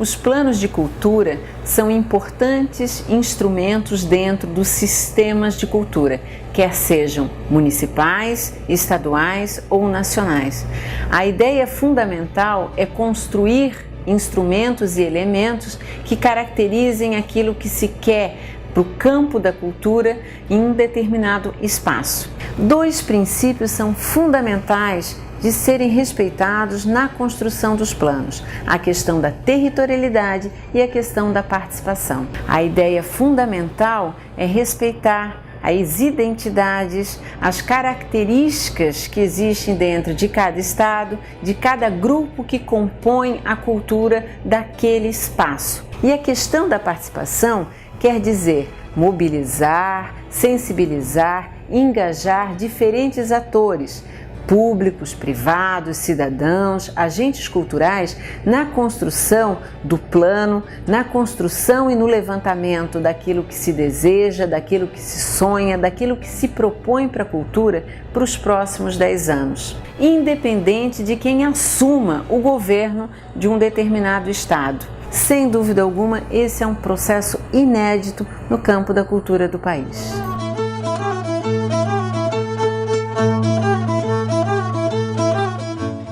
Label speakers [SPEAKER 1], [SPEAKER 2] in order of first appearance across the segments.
[SPEAKER 1] Os planos de cultura são importantes instrumentos dentro dos sistemas de cultura, quer sejam municipais, estaduais ou nacionais. A ideia fundamental é construir instrumentos e elementos que caracterizem aquilo que se quer para o campo da cultura em um determinado espaço. Dois princípios são fundamentais de serem respeitados na construção dos planos: a questão da territorialidade e a questão da participação. A ideia fundamental é respeitar as identidades, as características que existem dentro de cada estado, de cada grupo que compõe a cultura daquele espaço. E a questão da participação quer dizer mobilizar, sensibilizar, engajar diferentes atores, públicos, privados, cidadãos, agentes culturais na construção do plano, na construção e no levantamento daquilo que se deseja, daquilo que se sonha, daquilo que se propõe para a cultura para os próximos 10 anos, independente de quem assuma o governo de um determinado estado. Sem dúvida alguma, esse é um processo inédito no campo da cultura do país.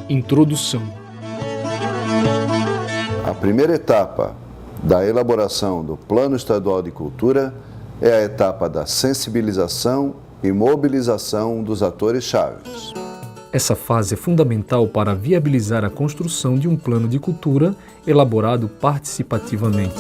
[SPEAKER 2] Introdução.
[SPEAKER 3] A primeira etapa da elaboração do Plano Estadual de Cultura é a etapa da sensibilização e mobilização dos atores-chave.
[SPEAKER 2] Essa fase é fundamental para viabilizar a construção de um plano de cultura elaborado participativamente.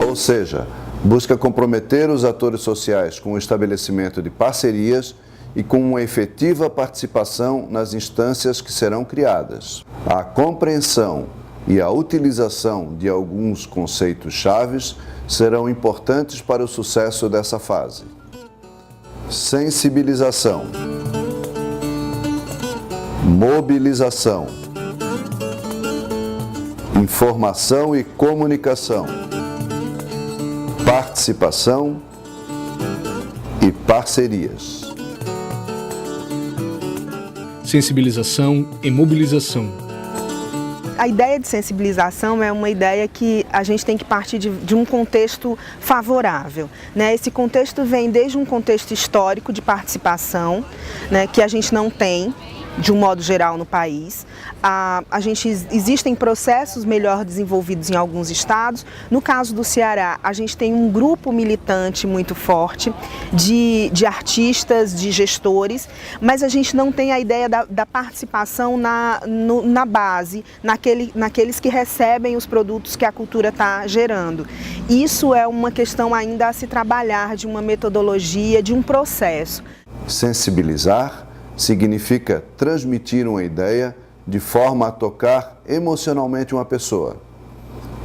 [SPEAKER 3] Ou seja, busca comprometer os atores sociais com o estabelecimento de parcerias e com uma efetiva participação nas instâncias que serão criadas. A compreensão e a utilização de alguns conceitos chaves serão importantes para o sucesso dessa fase. Sensibilização, mobilização, informação e comunicação, participação e parcerias.
[SPEAKER 2] Sensibilização e mobilização.
[SPEAKER 4] A ideia de sensibilização é uma ideia que a gente tem que partir de um contexto favorável, né? Esse contexto vem desde um contexto histórico de participação, né, que a gente não tem, de um modo geral, no país. Existem processos melhor desenvolvidos em alguns estados. No caso do Ceará, a gente tem um grupo militante muito forte de artistas, de gestores, mas a gente não tem a ideia da participação na base, naqueles que recebem os produtos que a cultura está gerando. Isso é uma questão ainda a se trabalhar, de uma metodologia, de um processo.
[SPEAKER 3] Sensibilizar significa transmitir uma ideia de forma a tocar emocionalmente uma pessoa,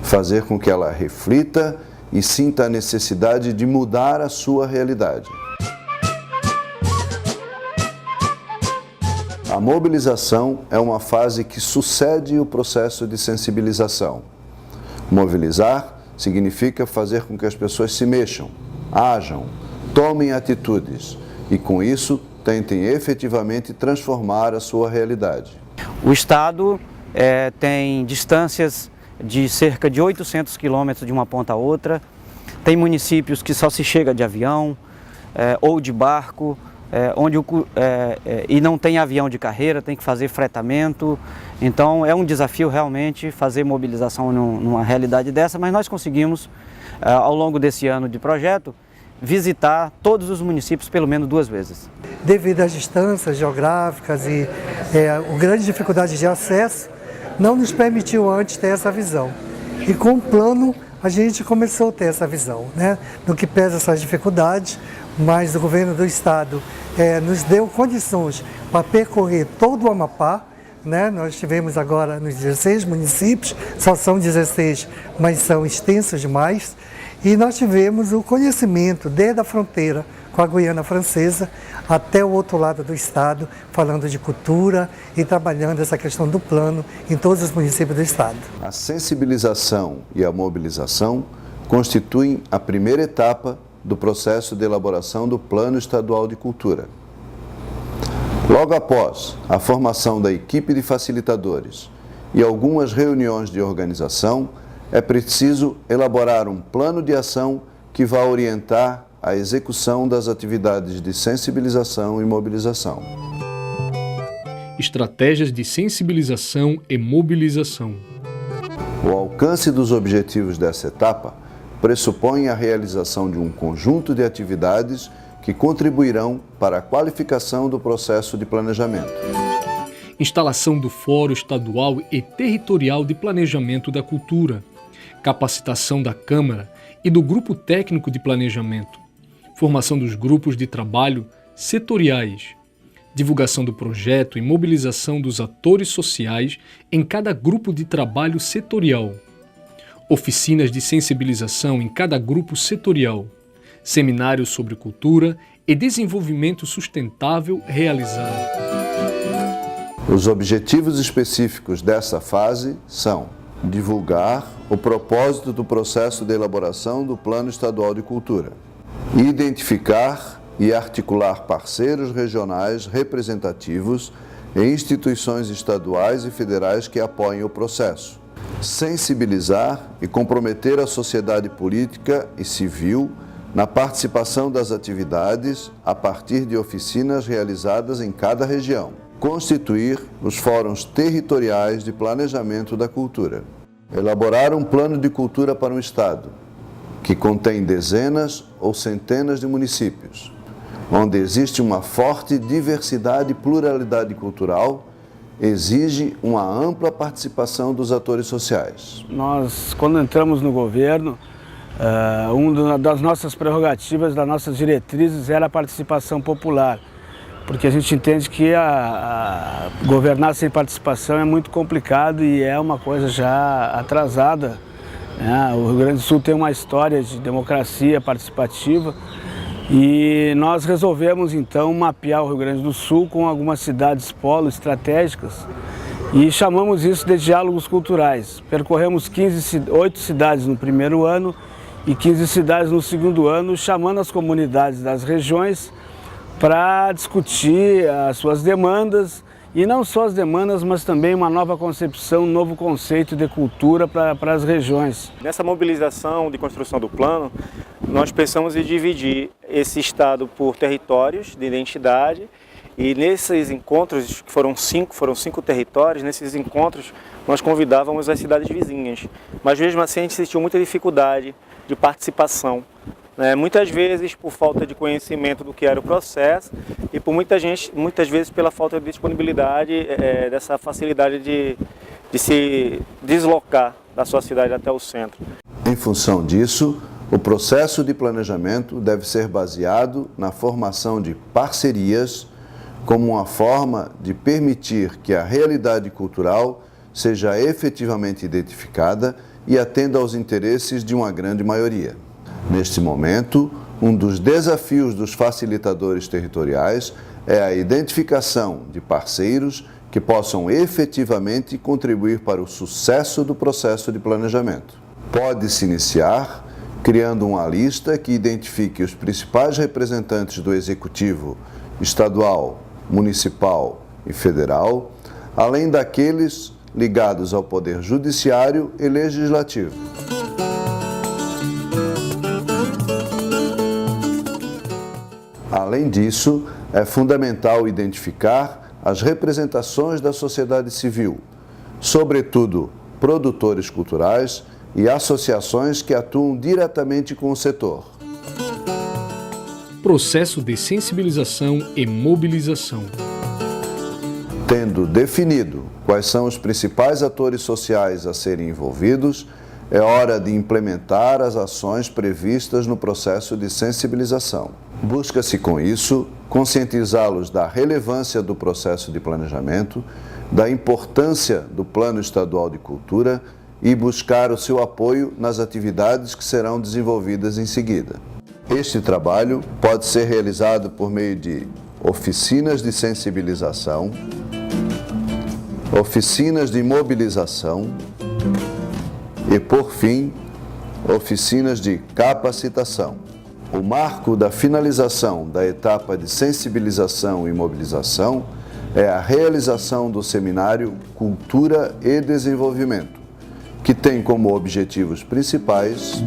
[SPEAKER 3] fazer com que ela reflita e sinta a necessidade de mudar a sua realidade. A mobilização é uma fase que sucede o processo de sensibilização. Mobilizar significa fazer com que as pessoas se mexam, ajam, tomem atitudes e, com isso, tentem efetivamente transformar a sua realidade.
[SPEAKER 5] O Estado tem distâncias de cerca de 800 quilômetros de uma ponta a outra, tem municípios que só se chega de avião ou de barco, e não tem avião de carreira, tem que fazer fretamento. Então é um desafio realmente fazer mobilização numa realidade dessa, mas nós conseguimos, ao longo desse ano de projeto, visitar todos os municípios pelo menos 2 vezes.
[SPEAKER 6] Devido às distâncias geográficas e a grande dificuldade de acesso, não nos permitiu antes ter essa visão. E com o plano a gente começou a ter essa visão, né? No que pesa essas dificuldades, mas o governo do estado nos deu condições para percorrer todo o Amapá, né? Nós estivemos agora nos 16 municípios, só são 16, mas são extensos demais. E nós tivemos o conhecimento desde a fronteira com a Guiana Francesa até o outro lado do estado, falando de cultura e trabalhando essa questão do plano em todos os municípios do estado.
[SPEAKER 3] A sensibilização e a mobilização constituem a primeira etapa do processo de elaboração do Plano Estadual de Cultura. Logo após a formação da equipe de facilitadores e algumas reuniões de organização, é preciso elaborar um plano de ação que vá orientar a execução das atividades de sensibilização e mobilização.
[SPEAKER 2] Estratégias de sensibilização e mobilização.
[SPEAKER 3] O alcance dos objetivos dessa etapa pressupõe a realização de um conjunto de atividades que contribuirão para a qualificação do processo de planejamento.
[SPEAKER 2] Instalação do Fórum Estadual e Territorial de Planejamento da Cultura, capacitação da Câmara e do Grupo Técnico de Planejamento, formação dos grupos de trabalho setoriais, divulgação do projeto e mobilização dos atores sociais em cada grupo de trabalho setorial, oficinas de sensibilização em cada grupo setorial, seminários sobre cultura e desenvolvimento sustentável realizado.
[SPEAKER 3] Os objetivos específicos dessa fase são divulgar o propósito do processo de elaboração do Plano Estadual de Cultura, identificar e articular parceiros regionais representativos e instituições estaduais e federais que apoiem o processo, sensibilizar e comprometer a sociedade política e civil na participação das atividades a partir de oficinas realizadas em cada região, constituir os fóruns territoriais de planejamento da cultura, elaborar um plano de cultura para um Estado, que contém dezenas ou centenas de municípios, onde existe uma forte diversidade e pluralidade cultural, exige uma ampla participação dos atores sociais.
[SPEAKER 7] Nós, quando entramos no governo, uma das nossas prerrogativas, das nossas diretrizes era a participação popular, porque a gente entende que governar sem participação é muito complicado e é uma coisa já atrasada, né? O Rio Grande do Sul tem uma história de democracia participativa e nós resolvemos então mapear o Rio Grande do Sul com algumas cidades polo estratégicas e chamamos isso de diálogos culturais. Percorremos 8 cidades no primeiro ano e 15 cidades no segundo ano, chamando as comunidades das regiões para discutir as suas demandas, e não só as demandas, mas também uma nova concepção, um novo conceito de cultura para as regiões.
[SPEAKER 8] Nessa mobilização de construção do plano, nós pensamos em dividir esse estado por territórios de identidade, e nesses encontros, que foram cinco territórios, nesses encontros nós convidávamos as cidades vizinhas, mas mesmo assim a gente sentiu muita dificuldade de participação. Muitas vezes por falta de conhecimento do que era o processo e por muitas vezes pela falta de disponibilidade dessa facilidade de se deslocar da sua cidade até o centro.
[SPEAKER 3] Em função disso, o processo de planejamento deve ser baseado na formação de parcerias como uma forma de permitir que a realidade cultural seja efetivamente identificada e atenda aos interesses de uma grande maioria. Neste momento, um dos desafios dos facilitadores territoriais é a identificação de parceiros que possam efetivamente contribuir para o sucesso do processo de planejamento. Pode-se iniciar criando uma lista que identifique os principais representantes do Executivo estadual, municipal e federal, além daqueles ligados ao Poder Judiciário e Legislativo. Além disso, é fundamental identificar as representações da sociedade civil, sobretudo produtores culturais e associações que atuam diretamente com o setor.
[SPEAKER 2] Processo de sensibilização e mobilização.
[SPEAKER 3] Tendo definido quais são os principais atores sociais a serem envolvidos, é hora de implementar as ações previstas no processo de sensibilização. Busca-se, com isso, conscientizá-los da relevância do processo de planejamento, da importância do Plano Estadual de Cultura e buscar o seu apoio nas atividades que serão desenvolvidas em seguida. Este trabalho pode ser realizado por meio de oficinas de sensibilização, oficinas de mobilização e, por fim, oficinas de capacitação. O marco da finalização da etapa de sensibilização e mobilização é a realização do seminário Cultura e Desenvolvimento, que tem como objetivos principais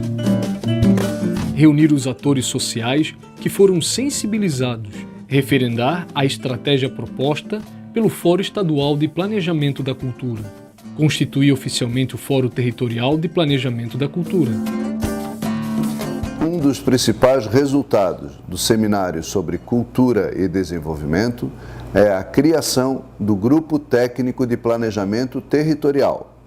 [SPEAKER 2] reunir os atores sociais que foram sensibilizados, referendar a estratégia proposta pelo Fórum Estadual de Planejamento da Cultura, constituir oficialmente o Fórum Territorial de Planejamento da Cultura.
[SPEAKER 3] Um dos principais resultados do seminário sobre cultura e desenvolvimento é a criação do Grupo Técnico de Planejamento Territorial.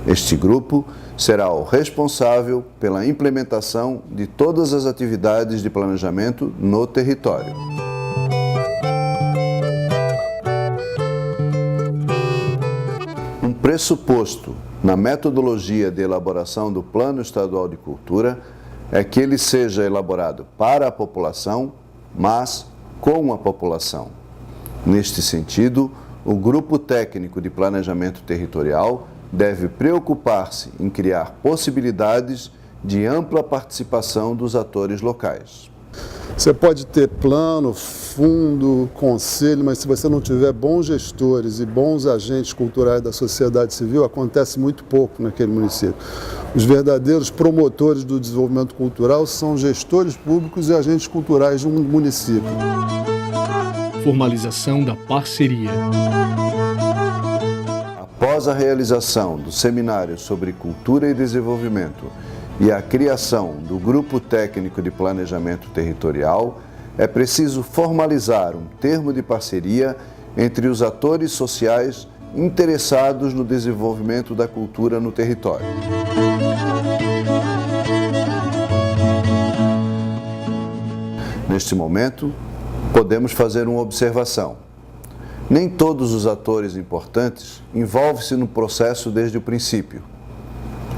[SPEAKER 3] Este grupo será o responsável pela implementação de todas as atividades de planejamento no território. Um pressuposto na metodologia de elaboração do Plano Estadual de Cultura é que ele seja elaborado para a população, mas com a população. Neste sentido, o Grupo Técnico de Planejamento Territorial deve preocupar-se em criar possibilidades de ampla participação dos atores locais.
[SPEAKER 9] Você pode ter plano, fundo, conselho, mas se você não tiver bons gestores e bons agentes culturais da sociedade civil, acontece muito pouco naquele município. Os verdadeiros promotores do desenvolvimento cultural são gestores públicos e agentes culturais de um município.
[SPEAKER 2] Formalização da parceria.
[SPEAKER 3] Após a realização do seminário sobre cultura e desenvolvimento e a criação do Grupo Técnico de Planejamento Territorial, é preciso formalizar um termo de parceria entre os atores sociais interessados no desenvolvimento da cultura no território. Neste momento, podemos fazer uma observação. Nem todos os atores importantes envolvem-se no processo desde o princípio.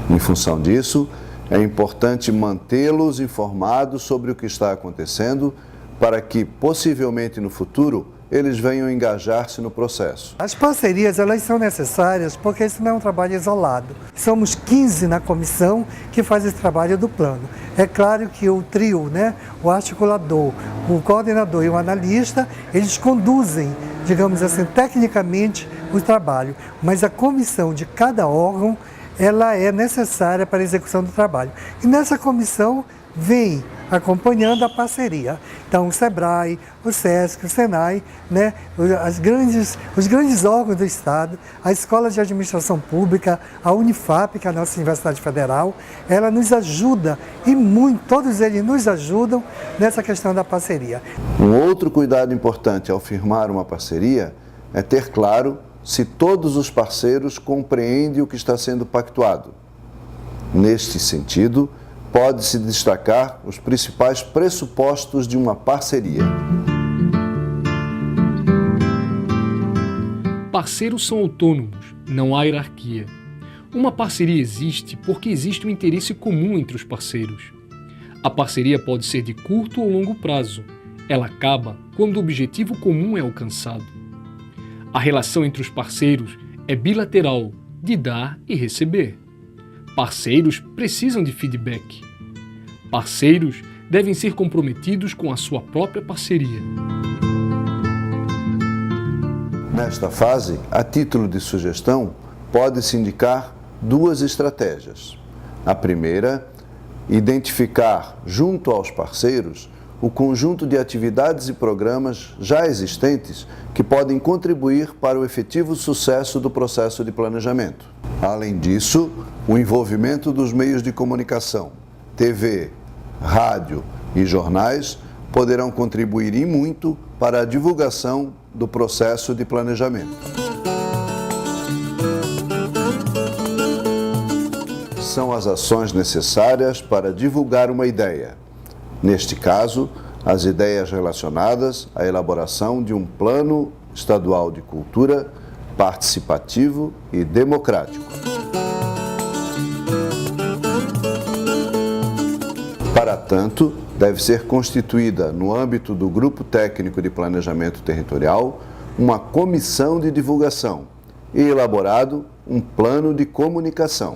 [SPEAKER 3] Em função disso, é importante mantê-los informados sobre o que está acontecendo para que, possivelmente no futuro, eles venham engajar-se no processo.
[SPEAKER 6] As parcerias, elas são necessárias porque isso não é um trabalho isolado. Somos 15 na comissão que faz esse trabalho do plano. É claro que o trio, o articulador, o coordenador e o analista, eles conduzem, digamos assim, tecnicamente o trabalho, mas a comissão de cada órgão, ela é necessária para a execução do trabalho. E nessa comissão vem acompanhando a parceria. Então, o SEBRAE, o SESC, o SENAI, os grandes órgãos do Estado, a Escola de Administração Pública, a Unifap, que é a nossa Universidade Federal, ela nos ajuda e muito, todos eles nos ajudam nessa questão da parceria.
[SPEAKER 3] Um outro cuidado importante ao firmar uma parceria é ter claro se todos os parceiros compreendem o que está sendo pactuado. Neste sentido, pode-se destacar os principais pressupostos de uma parceria.
[SPEAKER 2] Parceiros são autônomos, não há hierarquia. Uma parceria existe porque existe um interesse comum entre os parceiros. A parceria pode ser de curto ou longo prazo. Ela acaba quando o objetivo comum é alcançado. A relação entre os parceiros é bilateral, de dar e receber. Parceiros precisam de feedback. Parceiros devem ser comprometidos com a sua própria parceria.
[SPEAKER 3] Nesta fase, a título de sugestão, pode-se indicar duas estratégias. A primeira, identificar junto aos parceiros o conjunto de atividades e programas já existentes que podem contribuir para o efetivo sucesso do processo de planejamento. Além disso, o envolvimento dos meios de comunicação, TV, rádio e jornais poderão contribuir e muito para a divulgação do processo de planejamento. São as ações necessárias para divulgar uma ideia. Neste caso, as ideias relacionadas à elaboração de um plano estadual de cultura participativo e democrático. Para tanto, deve ser constituída, no âmbito do Grupo Técnico de Planejamento Territorial, uma comissão de divulgação e elaborado um plano de comunicação.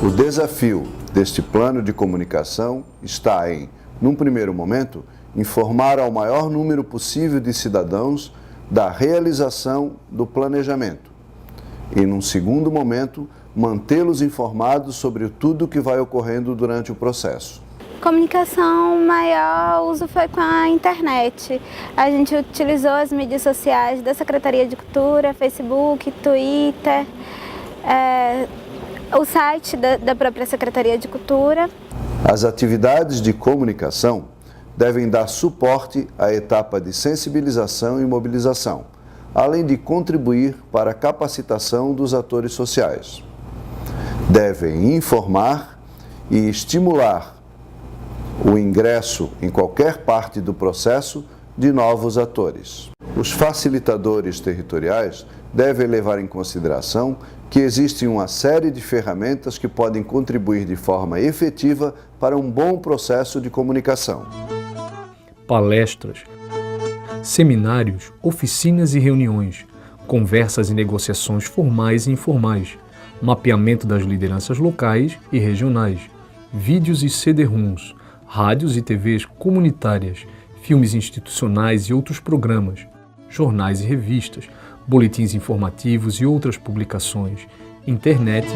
[SPEAKER 3] O desafio deste plano de comunicação está em, num primeiro momento, informar ao maior número possível de cidadãos da realização do planejamento e, num segundo momento, mantê-los informados sobre tudo que vai ocorrendo durante o processo.
[SPEAKER 10] Comunicação maior uso foi com a internet. A gente utilizou as mídias sociais da Secretaria de Cultura, Facebook, Twitter, o site da própria Secretaria de Cultura.
[SPEAKER 3] As atividades de comunicação devem dar suporte à etapa de sensibilização e mobilização, além de contribuir para a capacitação dos atores sociais. Devem informar e estimular o ingresso em qualquer parte do processo de novos atores. Os facilitadores territoriais devem levar em consideração que existe uma série de ferramentas que podem contribuir de forma efetiva para um bom processo de comunicação.
[SPEAKER 2] Palestras, seminários, oficinas e reuniões, conversas e negociações formais e informais, mapeamento das lideranças locais e regionais, vídeos e CD-ROMs, rádios e TVs comunitárias, filmes institucionais e outros programas, jornais e revistas, boletins informativos e outras publicações, internet,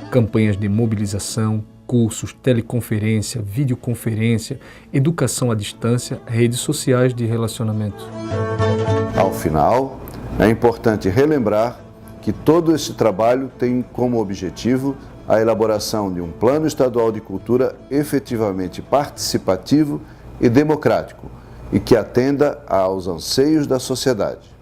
[SPEAKER 2] campanhas de mobilização, cursos, teleconferência, videoconferência, educação à distância, redes sociais de relacionamento.
[SPEAKER 3] Ao final, é importante relembrar que todo esse trabalho tem como objetivo a elaboração de um plano estadual de cultura efetivamente participativo e democrático e que atenda aos anseios da sociedade.